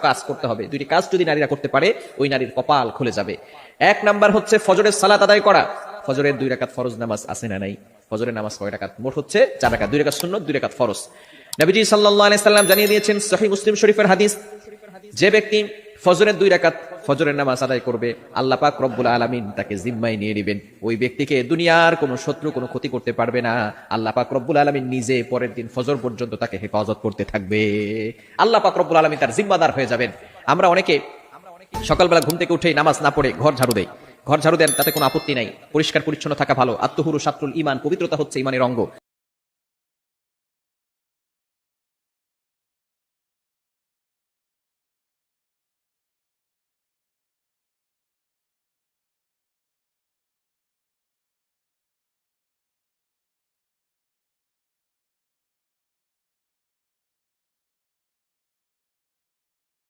কাজ করতে হবে। দুইটি কাজ যদি নারীরা করতে পারে ওই নারীর কপাল খুলে যাবে। এক নাম্বার হচ্ছে ফজরের সালাত আদায় করা। ফজরের 2 রাকাত ফরজ নামাজ আছে না নাই? ফজরের নামাজ কয় রাকাত? মোট হচ্ছে 4 রাকাত, 2 রাকাত সুন্নাত, 2 রাকাত ফরজ। নবীজি সাল্লাল্লাহু আলাইহি সাল্লাম জানিয়ে দিয়েছেন সহিহ মুসলিম শরীফের হাদিস, যে ব্যক্তি ফজরের 2 রাকাত ফজরের নামাজ আদায় করবে, আল্লাহ পাক রব্বুল আলামিন তাকে জিম্মায় নিয়ে নেবেন। ওই ব্যক্তিকে দুনিয়ার কোনো শত্রু কোনো ক্ষতি করতে পারবে না। আল্লাহ পাক রব্বুল আলামিন নিজে পরের দিন ফজর পর্যন্ত তাকে হেফাজত করতে থাকবে। আল্লাহ পাক রব্বুল আলামিন তার জিম্মাদার হয়ে যাবেন। আমরা অনেকে সকালবেলা ঘুম থেকে উঠেই নামাজ না পড়ে ঘর ঝাড়ু দেই। ঘর ঝাড়ু দেন, তাতে কোনো আপত্তি নাই, পরিষ্কার পরিচ্ছন্ন থাকা ভালো। আত্মহুরু শাত্রুল ঈমান, পবিত্রতা হচ্ছে ঈমানের অঙ্গ।